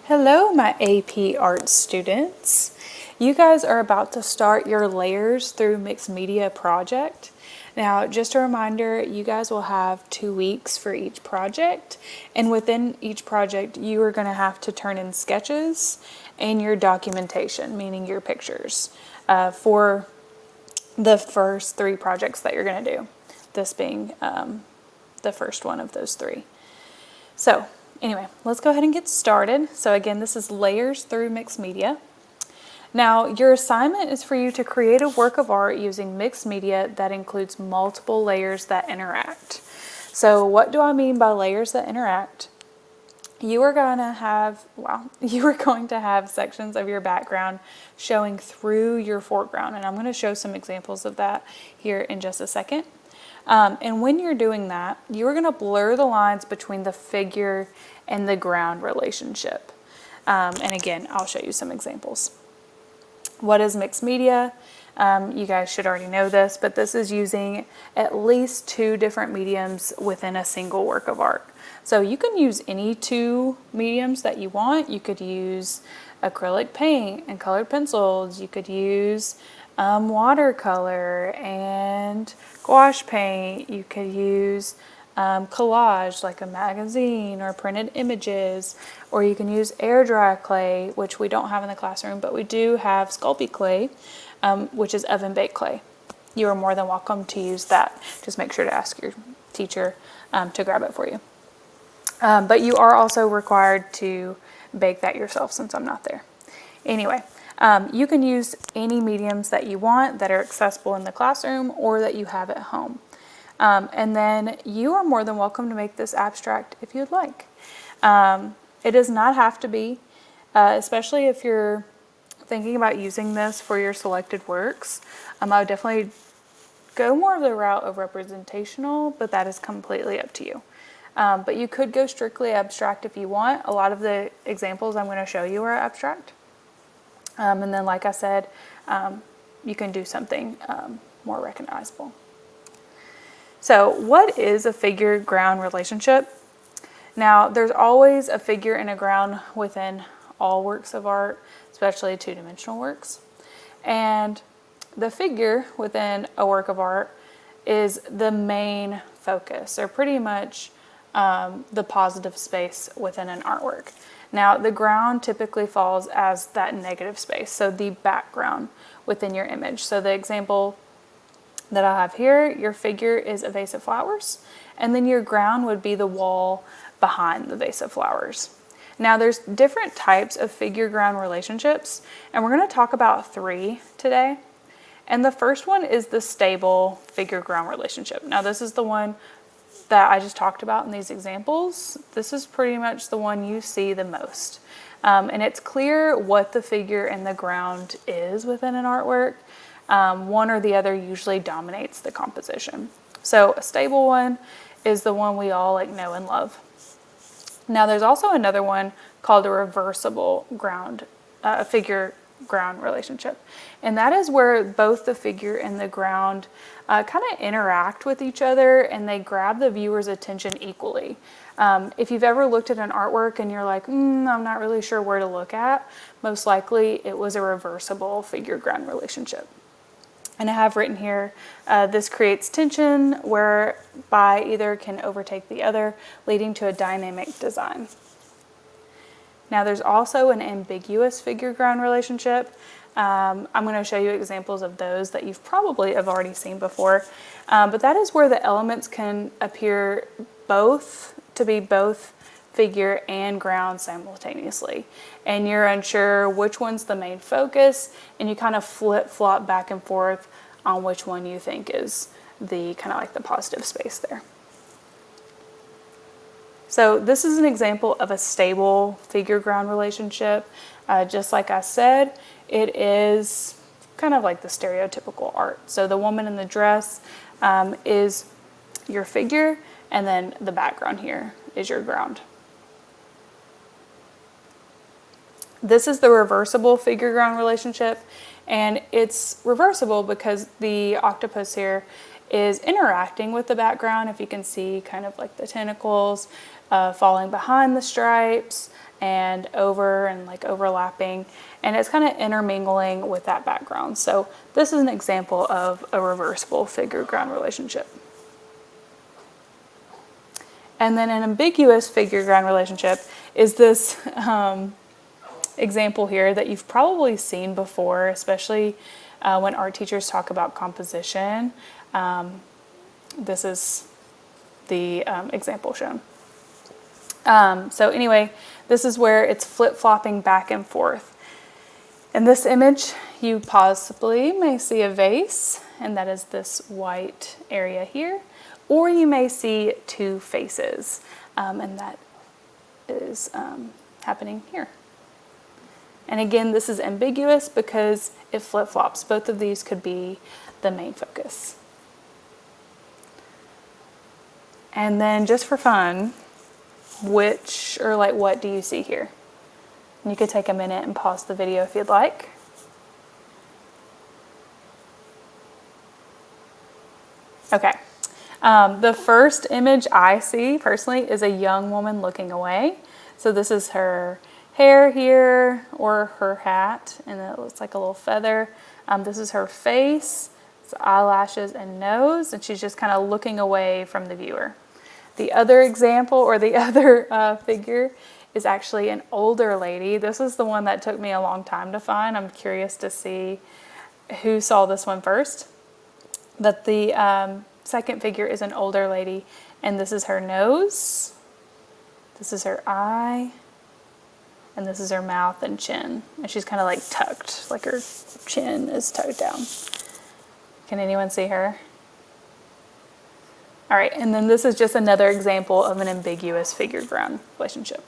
Hello, my AP Art students. You guys are about to start your Layers Through Mixed Media project. Now, just a reminder, you guys will have 2 weeks for each project, and within each project, you are going to have to turn in sketches and your documentation, meaning your pictures, for the first 3 projects that you're going to do, this being the first one of those 3. So, anyway, let's go ahead and get started. So again, this is Layers Through Mixed Media. Now, your assignment is for you to create a work of art using mixed media that includes multiple layers that interact. So what do I mean by layers that interact? You are going to have sections of your background showing through your foreground, and I'm going to show some examples of that here in just a second. And when you're doing that, you're going to blur the lines between the figure and the ground relationship. And again, I'll show you some examples. What is mixed media? You guys should already know this, but this is using at least 2 different mediums within a single work of art. So you can use any 2 mediums that you want. You could use acrylic paint and colored pencils. You could use watercolor and gouache paint. You could use collage like a magazine or printed images, or you can use air dry clay, which we don't have in the classroom, but we do have Sculpey clay, which is oven baked clay. You are more than welcome to use that. Just make sure to ask your teacher to grab it for you. But you are also required to bake that yourself since I'm not there. Anyway, you can use any mediums that you want that are accessible in the classroom or that you have at home. And then you are more than welcome to make this abstract if you'd like. It does not have to be, especially if you're thinking about using this for your selected works. I would definitely go more of the route of representational, but that is completely up to you. But you could go strictly abstract if you want. A lot of the examples I'm going to show you are abstract. And then, like I said, you can do something more recognizable. So what is a figure-ground relationship? Now, there's always a figure and a ground within all works of art, especially 2-dimensional works. And the figure within a work of art is the main focus, or pretty much the positive space within an artwork. Now, the ground typically falls as that negative space, so the background within your image. So the example that I have here, your figure is a vase of flowers, and then your ground would be the wall behind the vase of flowers. Now, there's different types of figure-ground relationships, and we're going to talk about 3 today. And the first one is the stable figure-ground relationship. Now, this is the one that I just talked about in these examples. This is pretty much the one you see the most. And it's clear what the figure and the ground is within an artwork. One or the other usually dominates the composition. So a stable one is the one we all know and love. Now there's also another one called a reversible figure-ground relationship. And that is where both the figure and the ground kind of interact with each other, and they grab the viewer's attention equally. If you've ever looked at an artwork and you're like, I'm not really sure where to look at, most likely it was a reversible figure-ground relationship. And I have written here, this creates tension whereby either can overtake the other, leading to a dynamic design. Now there's also an ambiguous figure-ground relationship. I'm going to show you examples of those that you've probably have already seen before. But that is where the elements can appear to be both figure and ground simultaneously. And you're unsure which one's the main focus, and you kind of flip-flop back and forth on which one you think is the kind of like the positive space there. So this is an example of a stable figure-ground relationship. Just like I said, it is kind of like the stereotypical art. So the woman in the dress is your figure, and then the background here is your ground. This is the reversible figure-ground relationship, and it's reversible because the octopus here is interacting with the background. If you can see kind of like the tentacles falling behind the stripes, and over and like overlapping, and it's kind of intermingling with that background. So this is an example of a reversible figure-ground relationship. And then an ambiguous figure-ground relationship is this example here that you've probably seen before, especially when art teachers talk about composition. This is the example shown. So anyway, this is where it's flip-flopping back and forth. In this image, you possibly may see a vase, and that is this white area here, or you may see two faces, and that is happening here. And again, this is ambiguous because it flip-flops. Both of these could be the main focus. And then just for fun, what do you see here? And you could take a minute and pause the video if you'd like. Okay. The first image I see personally is a young woman looking away. So this is her hair here, or her hat, and it looks like a little feather. This is her face, it's eyelashes and nose, and she's just kind of looking away from the viewer. The other example, or the other figure, is actually an older lady. This is the one that took me a long time to find. I'm curious to see who saw this one first. But the second figure is an older lady, and this is her nose, this is her eye, and this is her mouth and chin. And she's kind of like tucked, like her chin is tucked down. Can anyone see her? All right, and then this is just another example of an ambiguous figure-ground relationship.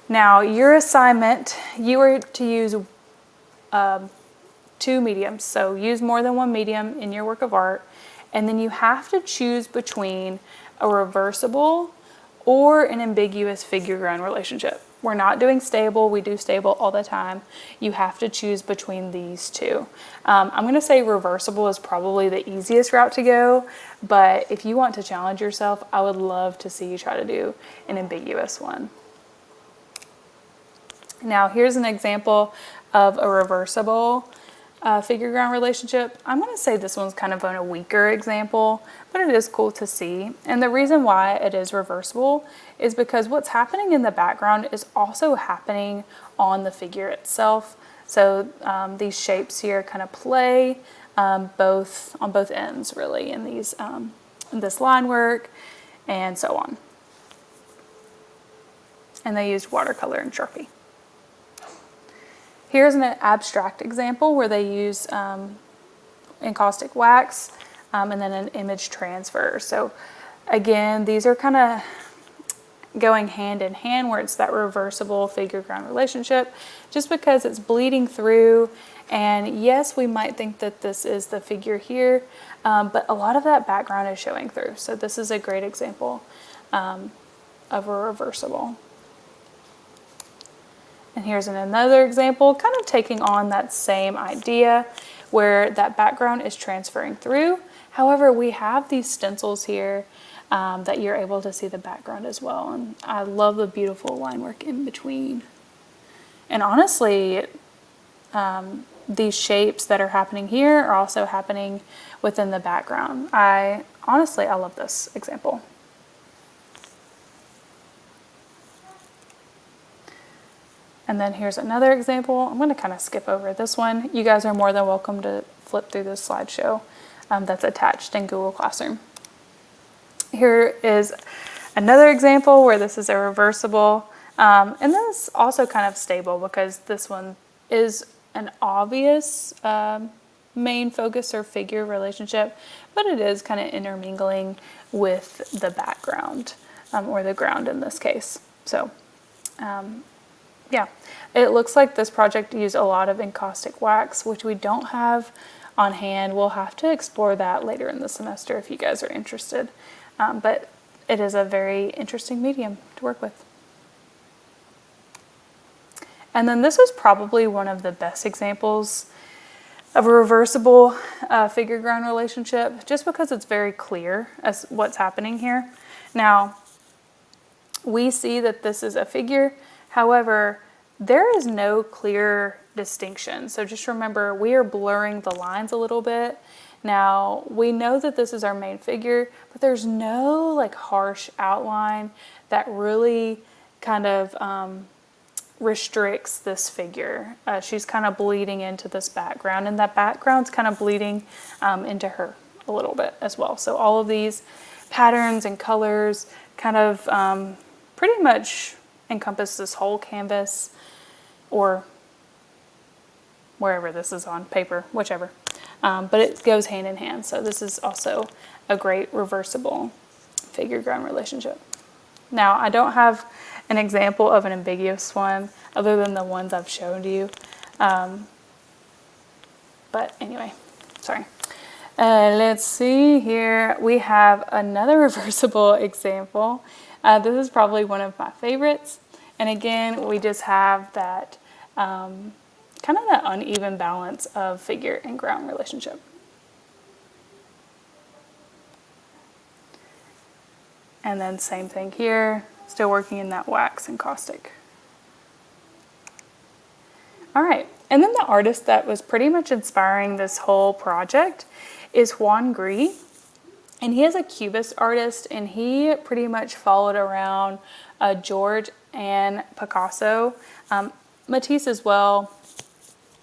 Now, your assignment, you are to use two mediums. So use more than one medium in your work of art, and then you have to choose between a reversible or an ambiguous figure-ground relationship. We're not doing stable, we do stable all the time. You have to choose between these two. I'm gonna say reversible is probably the easiest route to go, but if you want to challenge yourself, I would love to see you try to do an ambiguous one. Now here's an example of a reversible figure-ground relationship. I'm going to say this one's kind of a weaker example, but it is cool to see. And the reason why it is reversible is because what's happening in the background is also happening on the figure itself. So these shapes here kind of play on both ends, really, in these in this line work and so on. And they used watercolor and Sharpie. Here's an abstract example where they use encaustic wax and then an image transfer. So again, these are kind of going hand in hand where it's that reversible figure-ground relationship, just because it's bleeding through. And yes, we might think that this is the figure here, but a lot of that background is showing through. So this is a great example of a reversible. And here's another example, kind of taking on that same idea where that background is transferring through. However, we have these stencils here that you're able to see the background as well. And I love the beautiful line work in between. And honestly, these shapes that are happening here are also happening within the background. I love this example. And then here's another example. I'm going to kind of skip over this one. You guys are more than welcome to flip through this slideshow that's attached in Google Classroom. Here is another example where this is a reversible. And this is also kind of stable because this one is an obvious main focus or figure relationship, but it is kind of intermingling with the background or the ground in this case. So yeah, it looks like this project used a lot of encaustic wax, which we don't have on hand. We'll have to explore that later in the semester if you guys are interested. But it is a very interesting medium to work with. And then this is probably one of the best examples of a reversible figure-ground relationship, just because it's very clear as what's happening here. Now, we see that this is a figure. However, there is no clear distinction. So just remember, we are blurring the lines a little bit. Now, we know that this is our main figure, but there's no like harsh outline that really kind of restricts this figure. She's kind of bleeding into this background, and that background's kind of bleeding into her a little bit as well. So all of these patterns and colors kind of pretty much encompass this whole canvas, or wherever this is on paper, whichever. But it goes hand in hand. So this is also a great reversible figure-ground relationship. Now, I don't have an example of an ambiguous one other than the ones I've shown you. But anyway, sorry. Let's see here. We have another reversible example. This is probably one of my favorites. And again, we just have that kind of that uneven balance of figure and ground relationship. And then same thing here, still working in that wax and caustic. All right, and then the artist that was pretty much inspiring this whole project is Juan Gris. And he is a Cubist artist, and he pretty much followed around George and Picasso, Matisse as well,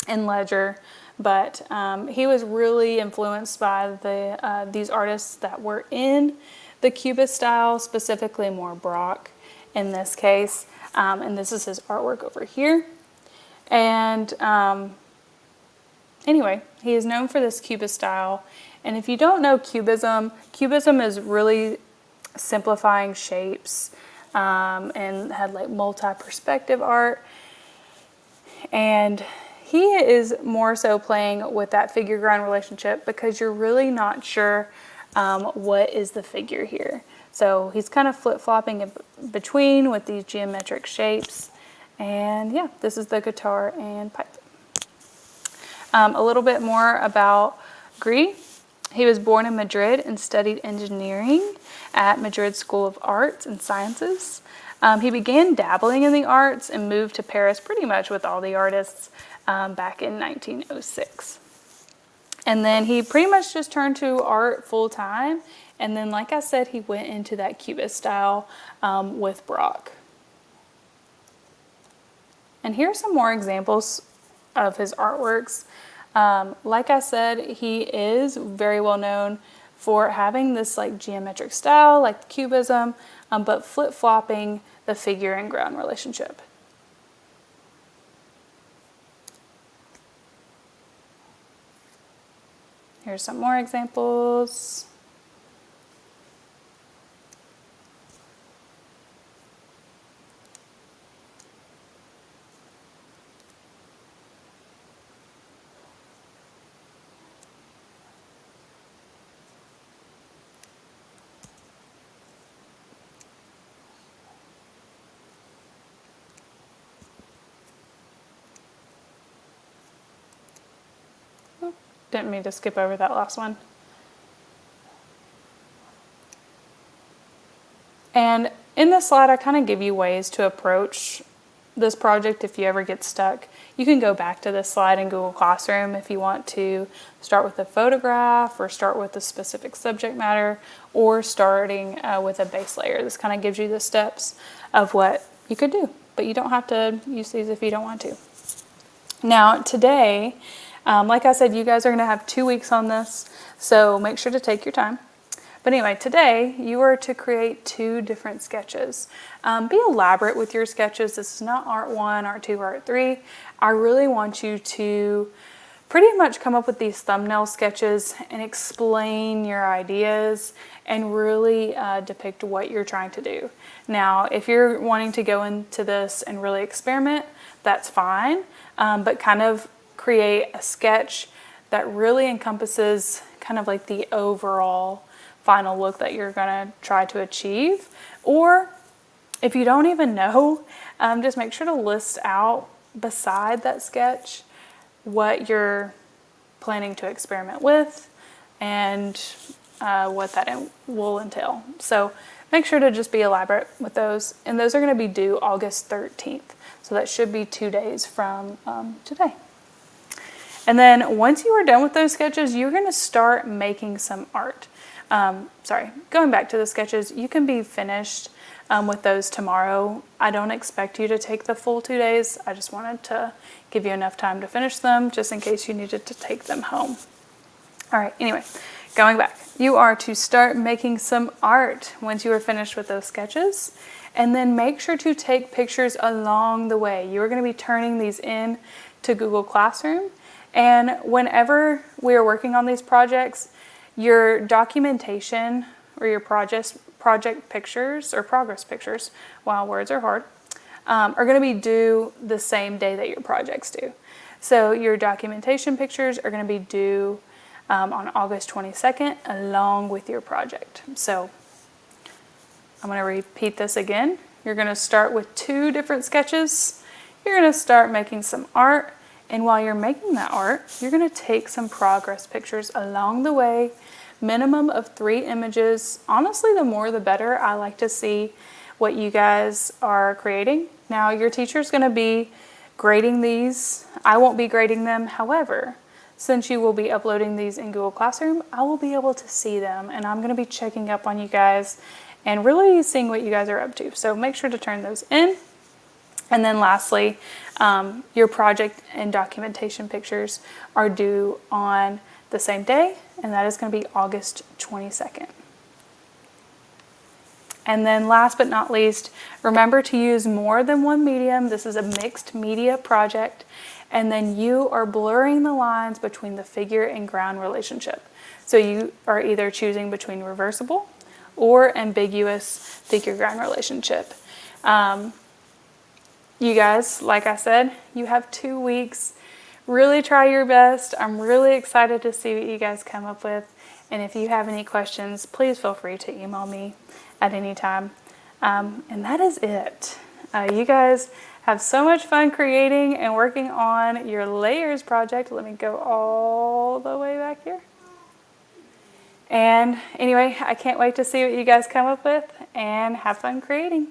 and Ledger. But he was really influenced by these artists that were in the Cubist style, specifically more Braque in this case. And this is his artwork over here. And anyway, he is known for this Cubist style. And if you don't know Cubism, Cubism is really simplifying shapes and had like multi-perspective art. And he is more so playing with that figure-ground relationship because you're really not sure what is the figure here. So he's kind of flip-flopping in between with these geometric shapes. And yeah, this is the guitar and pipe. A little bit more about Gris. He was born in Madrid and studied engineering at Madrid School of Arts and Sciences. He began dabbling in the arts and moved to Paris pretty much with all the artists back in 1906. And then he pretty much just turned to art full time. And then, like I said, he went into that Cubist style with Braque. And here are some more examples of his artworks. Like I said, he is very well known for having this like geometric style, like Cubism, but flip-flopping the figure and ground relationship. Here's some more examples. Didn't mean to skip over that last one. And in this slide, I kind of give you ways to approach this project if you ever get stuck. You can go back to this slide in Google Classroom if you want to start with a photograph or start with a specific subject matter or starting with a base layer. This kind of gives you the steps of what you could do, but you don't have to use these if you don't want to. Now today, like I said, you guys are going to have 2 weeks on this, so make sure to take your time. But anyway, today you are to create 2 different sketches. Be elaborate with your sketches. This is not Art 1, Art 2, Art 3. I really want you to pretty much come up with these thumbnail sketches and explain your ideas and really depict what you're trying to do. Now, if you're wanting to go into this and really experiment, that's fine, but kind of create a sketch that really encompasses kind of like the overall final look that you're going to try to achieve. Or if you don't even know, just make sure to list out beside that sketch what you're planning to experiment with and what that will entail. So make sure to just be elaborate with those. And those are going to be due August 13th. So that should be 2 days from today. And then once you are done with those sketches, you're going to start making some art. Going back to the sketches, you can be finished with those tomorrow. I don't expect you to take the full 2 days. I just wanted to give you enough time to finish them just in case you needed to take them home. All right, anyway, going back. You are to start making some art once you are finished with those sketches. And then make sure to take pictures along the way. You are going to be turning these in to Google Classroom. And whenever we are working on these projects, your documentation or your project pictures or progress pictures, wow, words are hard, are going to be due the same day that your projects do. So your documentation pictures are going to be due on August 22nd along with your project. So I'm going to repeat this again. You're going to start with 2 different sketches. You're going to start making some art. And while you're making that art, you're going to take some progress pictures along the way, minimum of 3 images. Honestly, the more the better. I like to see what you guys are creating. Now, your teacher's going to be grading these. I won't be grading them. However, since you will be uploading these in Google Classroom, I will be able to see them, and I'm going to be checking up on you guys and really seeing what you guys are up to. So make sure to turn those in. And then lastly, your project and documentation pictures are due on the same day, and that is going to be August 22nd. And then last but not least, remember to use more than one medium. This is a mixed media project. And then you are blurring the lines between the figure and ground relationship. So you are either choosing between reversible or ambiguous figure-ground relationship. You guys, like I said, you have 2 weeks. Really try your best. I'm really excited to see what you guys come up with. And if you have any questions, please feel free to email me at any time. And that is it. You guys have so much fun creating and working on your layers project. Let me go all the way back here. And anyway, I can't wait to see what you guys come up with, and have fun creating.